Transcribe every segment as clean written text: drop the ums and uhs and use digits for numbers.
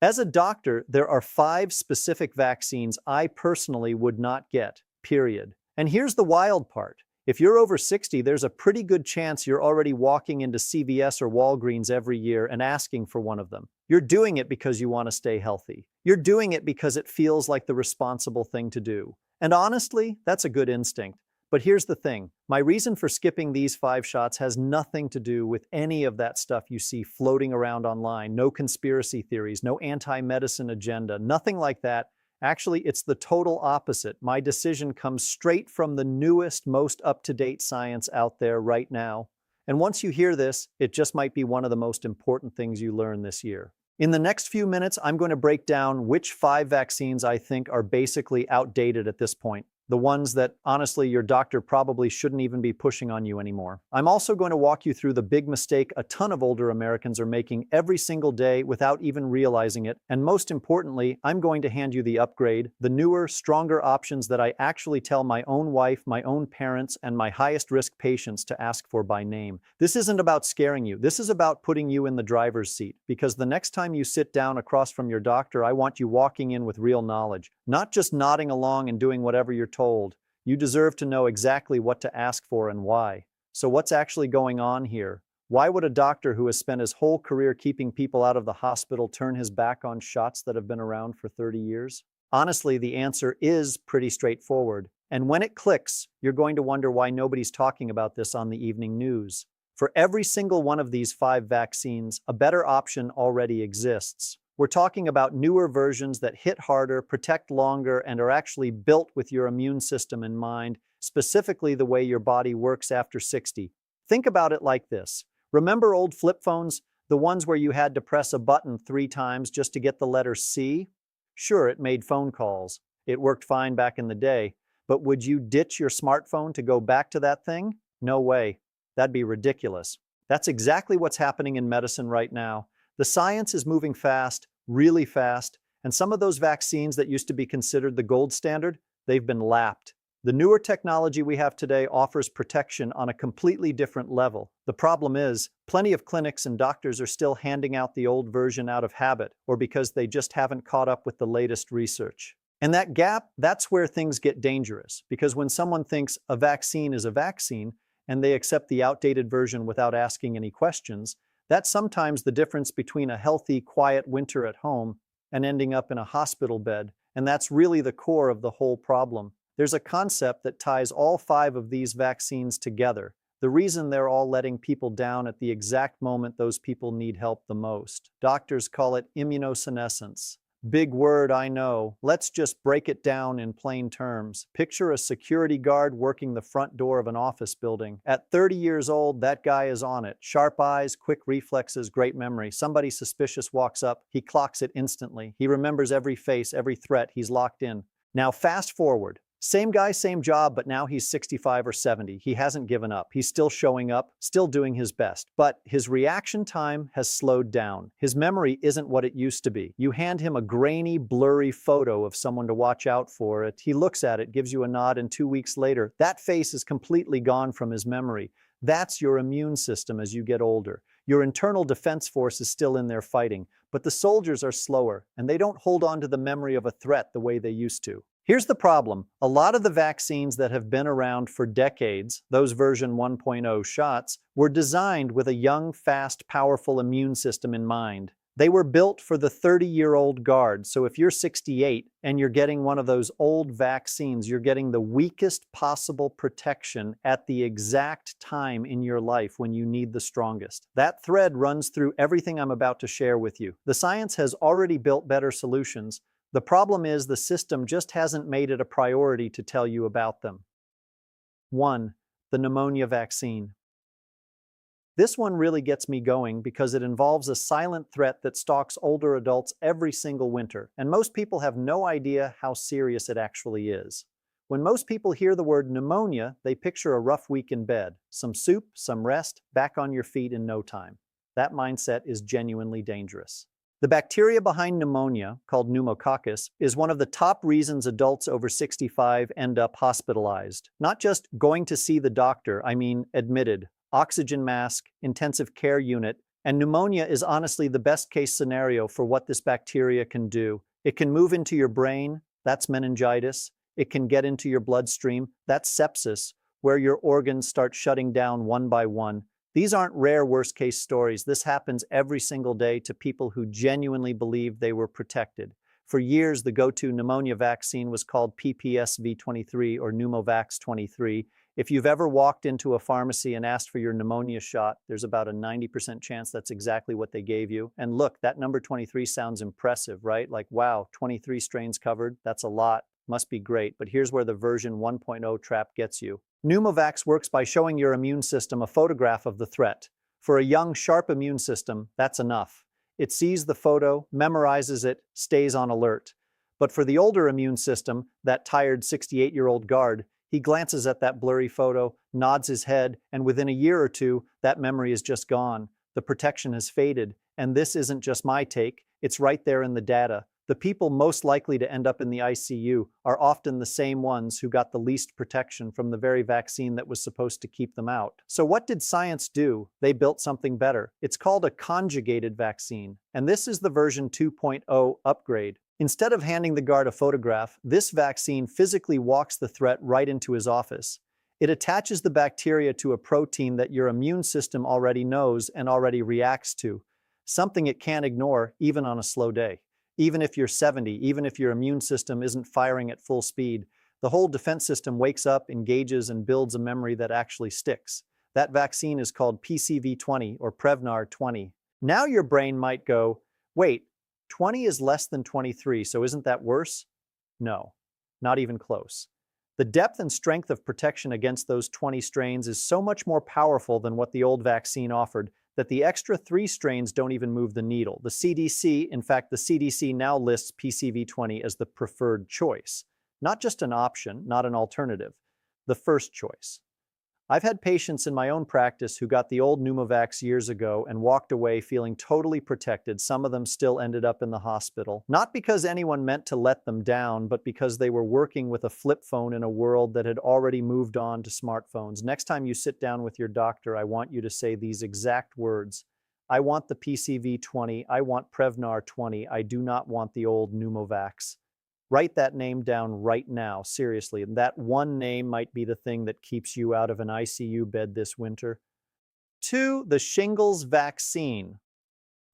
As a doctor, there are 5 specific vaccines I personally would not get, period. And here's the wild part. If you're over 60, there's a pretty good chance you're already walking into CVS or Walgreens every year and asking for one of them. You're doing it because you want to stay healthy. You're doing it because it feels like the responsible thing to do. And honestly, that's a good instinct. But here's the thing. My reason for skipping these 5 shots has nothing to do with any of that stuff you see floating around online. No conspiracy theories, no anti-medicine agenda, nothing like that. Actually, it's the total opposite. My decision comes straight from the newest, most up-to-date science out there right now. And once you hear this, it just might be one of the most important things you learn this year. In the next few minutes, I'm going to break down which 5 vaccines I think are basically outdated at this point. The ones that, honestly, your doctor probably shouldn't even be pushing on you anymore. I'm also going to walk you through the big mistake a ton of older Americans are making every single day without even realizing it. And most importantly, I'm going to hand you the upgrade, the newer, stronger options that I actually tell my own wife, my own parents, and my highest risk patients to ask for by name. This isn't about scaring you. This is about putting you in the driver's seat. Because the next time you sit down across from your doctor, I want you walking in with real knowledge, not just nodding along and doing whatever you're told. You deserve to know exactly what to ask for and why. So what's actually going on here? Why would a doctor who has spent his whole career keeping people out of the hospital turn his back on shots that have been around for 30 years? Honestly, the answer is pretty straightforward. And when it clicks, you're going to wonder why nobody's talking about this on the evening news. For every single one of these 5 vaccines, a better option already exists. We're talking about newer versions that hit harder, protect longer, and are actually built with your immune system in mind, specifically the way your body works after 60. Think about it like this. Remember old flip phones? The ones where you had to press a button 3 times just to get the letter C? Sure, it made phone calls. It worked fine back in the day. But would you ditch your smartphone to go back to that thing? No way. That'd be ridiculous. That's exactly what's happening in medicine right now. The science is moving fast, really fast, and some of those vaccines that used to be considered the gold standard, they've been lapped. The newer technology we have today offers protection on a completely different level. The problem is, plenty of clinics and doctors are still handing out the old version out of habit, or because they just haven't caught up with the latest research. And that gap, that's where things get dangerous, because when someone thinks a vaccine is a vaccine, and they accept the outdated version without asking any questions, that's sometimes the difference between a healthy, quiet winter at home and ending up in a hospital bed, and that's really the core of the whole problem. There's a concept that ties all 5 of these vaccines together, the reason they're all letting people down at the exact moment those people need help the most. Doctors call it immunosenescence. Big word, I know. Let's just break it down in plain terms. Picture a security guard working the front door of an office building. At 30 years old, that guy is on it. Sharp eyes, quick reflexes, great memory. Somebody suspicious walks up, he clocks it instantly. He remembers every face, every threat, he's locked in. Now fast forward. Same guy, same job, but now he's 65 or 70. He hasn't given up. He's still showing up, still doing his best. But his reaction time has slowed down. His memory isn't what it used to be. You hand him a grainy, blurry photo of someone to watch out for. He looks at it, gives you a nod, and 2 weeks later, that face is completely gone from his memory. That's your immune system as you get older. Your internal defense force is still in there fighting, but the soldiers are slower, and they don't hold on to the memory of a threat the way they used to. Here's the problem. A lot of the vaccines that have been around for decades, those version 1.0 shots, were designed with a young, fast, powerful immune system in mind. They were built for the 30-year-old guard, so if you're 68 and you're getting one of those old vaccines, you're getting the weakest possible protection at the exact time in your life when you need the strongest. That thread runs through everything I'm about to share with you. The science has already built better solutions. The problem is the system just hasn't made it a priority to tell you about them. 1. The pneumonia vaccine. This one really gets me going because it involves a silent threat that stalks older adults every single winter, and most people have no idea how serious it actually is. When most people hear the word pneumonia, they picture a rough week in bed, some soup, some rest, back on your feet in no time. That mindset is genuinely dangerous. The bacteria behind pneumonia, called pneumococcus, is one of the top reasons adults over 65 end up hospitalized. Not just going to see the doctor, I mean admitted. Oxygen mask, intensive care unit, And pneumonia is honestly the best case scenario for what this bacteria can do. It can move into your brain, that's meningitis. It can get into your bloodstream, that's sepsis, where your organs start shutting down one by one. These aren't rare worst case stories. This happens every single day to people who genuinely believed they were protected. For years, the go-to pneumonia vaccine was called PPSV23 or Pneumovax 23. If you've ever walked into a pharmacy and asked for your pneumonia shot, there's about a 90% chance that's exactly what they gave you. And look, that number 23 sounds impressive, right? Like, wow, 23 strains covered, that's a lot. Must be great. But here's where the version 1.0 trap gets you. Pneumovax works by showing your immune system a photograph of the threat. For a young, sharp immune system, that's enough. It sees the photo, memorizes it, stays on alert. But for the older immune system, that tired 68-year-old guard, he glances at that blurry photo, nods his head, and within a year or two, that memory is just gone. The protection has faded. And this isn't just my take, it's right there in the data. The people most likely to end up in the ICU are often the same ones who got the least protection from the very vaccine that was supposed to keep them out. So what did science do? They built something better. It's called a conjugated vaccine, and this is the version 2.0 upgrade. Instead of handing the guard a photograph, this vaccine physically walks the threat right into his office. It attaches the bacteria to a protein that your immune system already knows and already reacts to, something it can't ignore even on a slow day. Even if you're 70, even if your immune system isn't firing at full speed, the whole defense system wakes up, engages, and builds a memory that actually sticks. That vaccine is called PCV20 or Prevnar 20. Now your brain might go, wait, 20 is less than 23, so isn't that worse? No, not even close. The depth and strength of protection against those 20 strains is so much more powerful than what the old vaccine offered that the extra 3 strains don't even move the needle. The CDC, in fact, the CDC now lists PCV20 as the preferred choice. Not just an option, not an alternative, the first choice. I've had patients in my own practice who got the old Pneumovax years ago and walked away feeling totally protected. Some of them still ended up in the hospital. Not because anyone meant to let them down, but because they were working with a flip phone in a world that had already moved on to smartphones. Next time you sit down with your doctor, I want you to say these exact words. I want the PCV20, I want Prevnar 20, I do not want the old Pneumovax. Write that name down right now, seriously. And that one name might be the thing that keeps you out of an ICU bed this winter. 2. The shingles vaccine.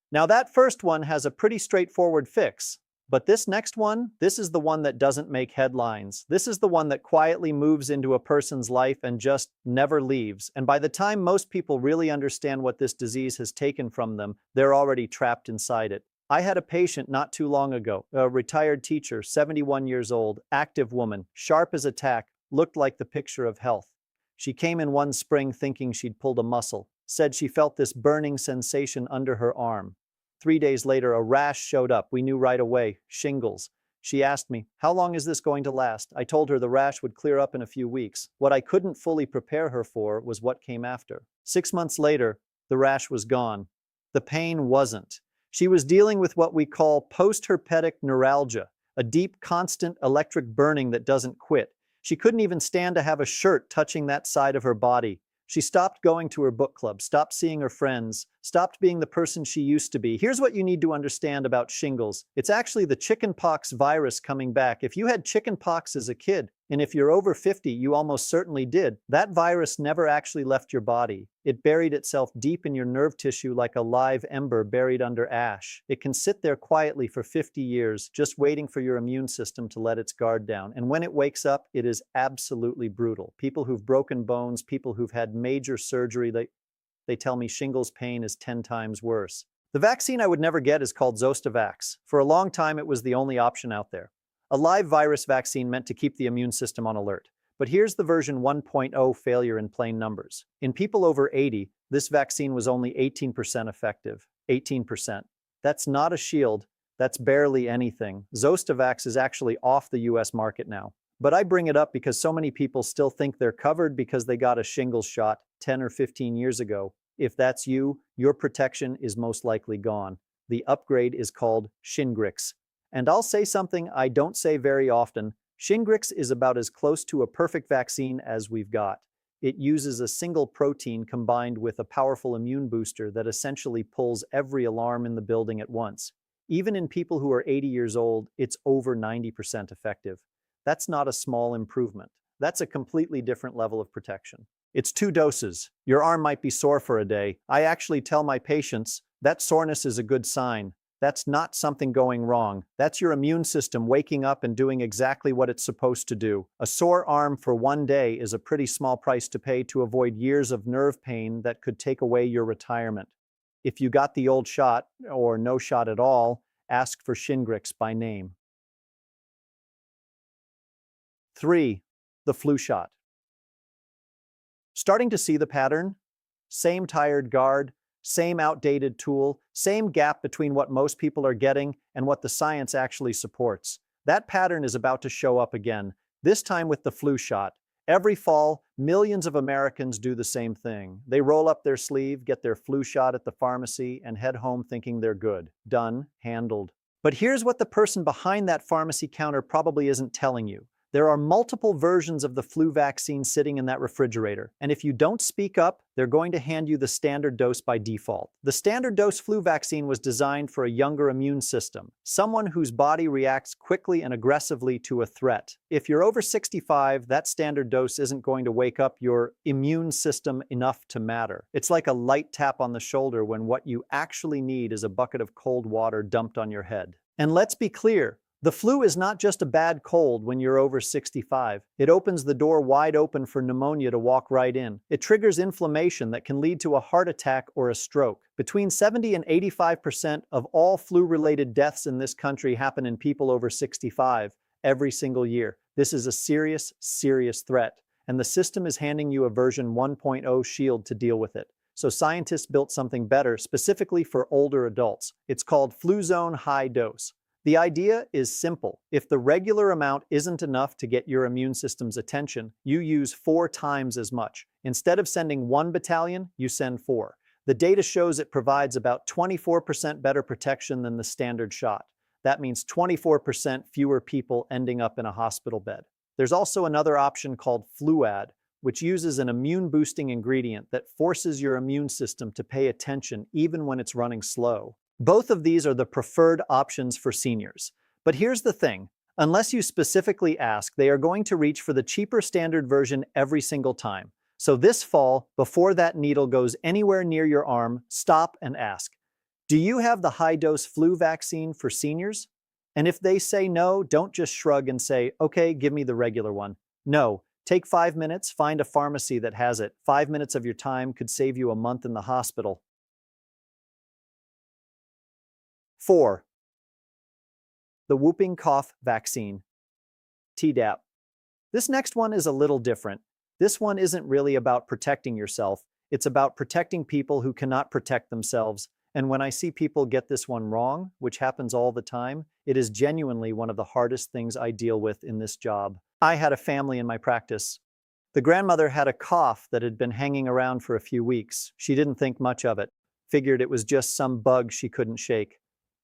Now that first one has a pretty straightforward fix. But this next one, this is the one that doesn't make headlines. This is the one that quietly moves into a person's life and just never leaves. And by the time most people really understand what this disease has taken from them, they're already trapped inside it. I had a patient not too long ago, a retired teacher, 71 years old, active woman, sharp as a tack, looked like the picture of health. She came in one spring thinking she'd pulled a muscle, said she felt this burning sensation under her arm. 3 days later, a rash showed up. We knew right away, shingles. She asked me, how long is this going to last? I told her the rash would clear up in a few weeks. What I couldn't fully prepare her for was what came after. 6 months later, the rash was gone. The pain wasn't. She was dealing with what we call post-herpetic neuralgia, a deep, constant electric burning that doesn't quit. She couldn't even stand to have a shirt touching that side of her body. She stopped going to her book club, stopped seeing her friends, stopped being the person she used to be. Here's what you need to understand about shingles. It's actually the chickenpox virus coming back. If you had chickenpox as a kid, and if you're over 50, you almost certainly did, that virus never actually left your body. It buried itself deep in your nerve tissue like a live ember buried under ash. It can sit there quietly for 50 years, just waiting for your immune system to let its guard down. And when it wakes up, it is absolutely brutal. People who've broken bones, people who've had major surgery, they tell me shingles pain is 10 times worse. The vaccine I would never get is called Zostavax. For a long time, it was the only option out there. A live virus vaccine meant to keep the immune system on alert. But here's the version 1.0 failure in plain numbers. In people over 80, this vaccine was only 18% effective. 18%. That's not a shield. That's barely anything. Zostavax is actually off the US market now. But I bring it up because so many people still think they're covered because they got a shingles shot 10 or 15 years ago. If that's you, your protection is most likely gone. The upgrade is called Shingrix. And I'll say something I don't say very often. Shingrix is about as close to a perfect vaccine as we've got. It uses a single protein combined with a powerful immune booster that essentially pulls every alarm in the building at once. Even in people who are 80 years old, it's over 90% effective. That's not a small improvement. That's a completely different level of protection. It's 2 doses. Your arm might be sore for a day. I actually tell my patients that soreness is a good sign. That's not something going wrong. That's your immune system waking up and doing exactly what it's supposed to do. A sore arm for 1 day is a pretty small price to pay to avoid years of nerve pain that could take away your retirement. If you got the old shot, or no shot at all, ask for Shingrix by name. 3. The flu shot. Starting to see the pattern? Same tired guard, same outdated tool, same gap between what most people are getting and what the science actually supports. That pattern is about to show up again, this time with the flu shot. Every fall, millions of Americans do the same thing. They roll up their sleeve, get their flu shot at the pharmacy, and head home thinking they're good. Done, handled. But here's what the person behind that pharmacy counter probably isn't telling you. There are multiple versions of the flu vaccine sitting in that refrigerator, and if you don't speak up, they're going to hand you the standard dose by default. The standard dose flu vaccine was designed for a younger immune system, someone whose body reacts quickly and aggressively to a threat. If you're over 65, that standard dose isn't going to wake up your immune system enough to matter. It's like a light tap on the shoulder when what you actually need is a bucket of cold water dumped on your head. And let's be clear, the flu is not just a bad cold when you're over 65. It opens the door wide open for pneumonia to walk right in. It triggers inflammation that can lead to a heart attack or a stroke. Between 70 and 85% of all flu-related deaths in this country happen in people over 65 every single year. This is a serious, serious threat, and the system is handing you a version 1.0 shield to deal with it. So scientists built something better specifically for older adults. It's called FluZone High Dose. The idea is simple. If the regular amount isn't enough to get your immune system's attention, you use 4 times as much. Instead of sending 1 battalion, you send 4. The data shows it provides about 24% better protection than the standard shot. That means 24% fewer people ending up in a hospital bed. There's also another option called Fluad, which uses an immune-boosting ingredient that forces your immune system to pay attention even when it's running slow. Both of these are the preferred options for seniors. But here's the thing, unless you specifically ask, they are going to reach for the cheaper standard version every single time. So this fall, before that needle goes anywhere near your arm, stop and ask, do you have the high-dose flu vaccine for seniors? And if they say no, don't just shrug and say, okay, give me the regular one. No, take 5 minutes, find a pharmacy that has it. 5 minutes of your time could save you a month in the hospital. 4. The whooping cough vaccine, Tdap. This next one is a little different. This one isn't really about protecting yourself. It's about protecting people who cannot protect themselves. And when I see people get this one wrong, which happens all the time, it is genuinely one of the hardest things I deal with in this job. I had a family in my practice. The grandmother had a cough that had been hanging around for a few weeks. She didn't think much of it, figured it was just some bug she couldn't shake.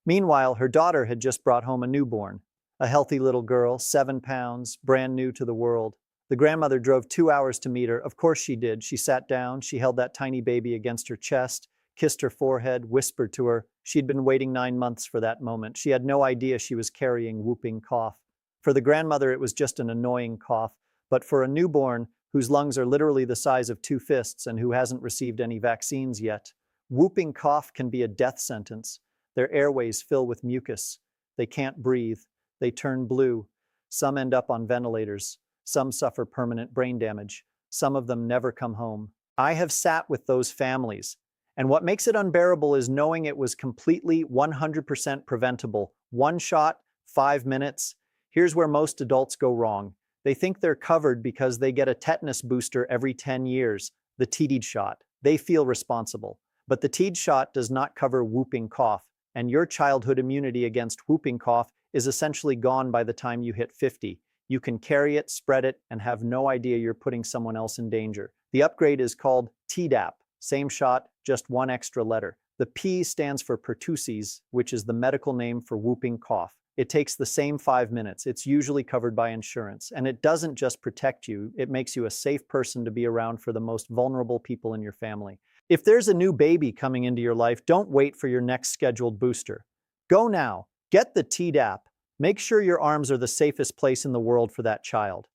Meanwhile, her daughter had just brought home a newborn, a healthy little girl, 7 pounds, brand new to the world. The grandmother drove 2 hours to meet her. Of course she did. She sat down, she held that tiny baby against her chest, kissed her forehead, whispered to her. She'd been waiting 9 months for that moment. She had no idea she was carrying whooping cough. For the grandmother, it was just an annoying cough, but for a newborn whose lungs are literally the size of 2 fists and who hasn't received any vaccines yet, whooping cough can be a death sentence. Their airways fill with mucus. They can't breathe. They turn blue. Some end up on ventilators. Some suffer permanent brain damage. Some of them never come home. I have sat with those families, and what makes it unbearable is knowing it was completely 100% preventable. 1 shot, 5 minutes. Here's where most adults go wrong. They think they're covered because they get a tetanus booster every 10 years, the TD shot. They feel responsible. But the TD shot does not cover whooping cough, and your childhood immunity against whooping cough is essentially gone by the time you hit 50. You can carry it, spread it, and have no idea you're putting someone else in danger. The upgrade is called Tdap. Same shot, just 1 extra letter. The P stands for pertussis, which is the medical name for whooping cough. It takes the same 5 minutes. It's usually covered by insurance. And it doesn't just protect you, it makes you a safe person to be around for the most vulnerable people in your family. If there's a new baby coming into your life, don't wait for your next scheduled booster. Go now. Get the Tdap. Make sure your arms are the safest place in the world for that child.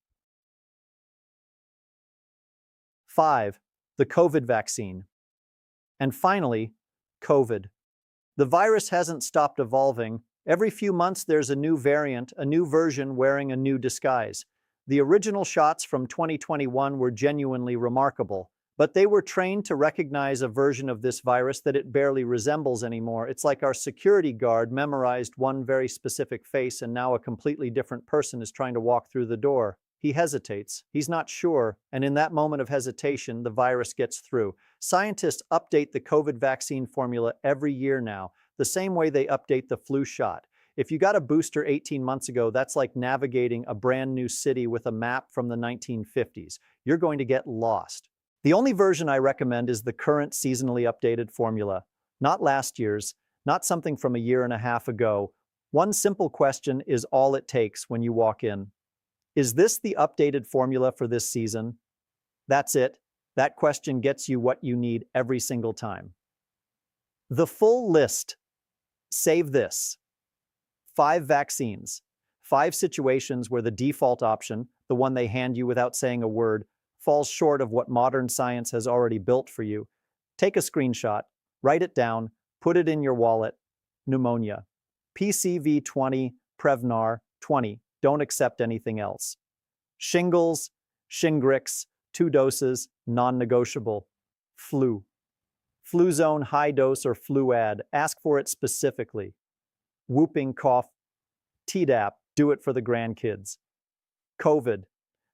5. The COVID vaccine. And finally, COVID. The virus hasn't stopped evolving. Every few months there's a new variant, a new version wearing a new disguise. The original shots from 2021 were genuinely remarkable, but they were trained to recognize a version of this virus that it barely resembles anymore. It's like our security guard memorized one very specific face and now a completely different person is trying to walk through the door. He hesitates, he's not sure, and in that moment of hesitation, the virus gets through. Scientists update the COVID vaccine formula every year now, the same way they update the flu shot. If you got a booster 18 months ago, that's like navigating a brand new city with a map from the 1950s. You're going to get lost. The only version I recommend is the current seasonally updated formula, not last year's, not something from a year and a half ago. One simple question is all it takes when you walk in. Is this the updated formula for this season? That's it. That question gets you what you need every single time. The full list. Save this. 5 vaccines. 5 situations where the default option, the one they hand you without saying a word, falls short of what modern science has already built for you. Take a screenshot, write it down, put it in your wallet. Pneumonia. PCV20, Prevnar 20. Don't accept anything else. Shingles, Shingrix, 2 doses, non-negotiable. Flu. Fluzone high dose or Fluad, ask for it specifically. Whooping cough, Tdap, do it for the grandkids. COVID.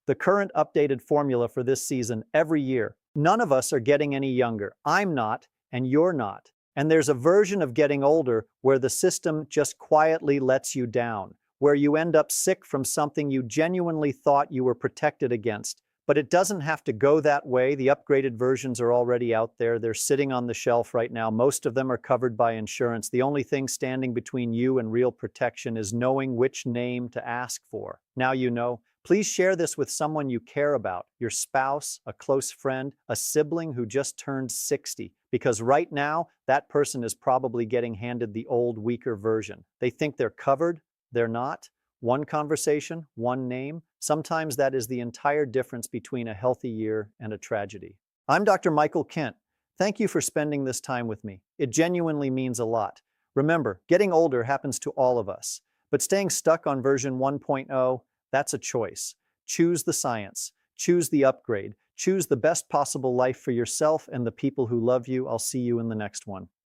The current updated formula for this season every year. None of us are getting any younger. I'm not, and you're not. And there's a version of getting older where the system just quietly lets you down, where you end up sick from something you genuinely thought you were protected against. But it doesn't have to go that way. The upgraded versions are already out there. They're sitting on the shelf right now. Most of them are covered by insurance. The only thing standing between you and real protection is knowing which name to ask for. Now you know. Please share this with someone you care about, your spouse, a close friend, a sibling who just turned 60, because right now, that person is probably getting handed the old, weaker version. They think they're covered, they're not. One conversation, one name, sometimes that is the entire difference between a healthy year and a tragedy. I'm Dr. Michael Kent. Thank you for spending this time with me. It genuinely means a lot. Remember, getting older happens to all of us, but staying stuck on version 1.0, that's a choice. Choose the science, choose the upgrade, choose the best possible life for yourself and the people who love you. I'll see you in the next one.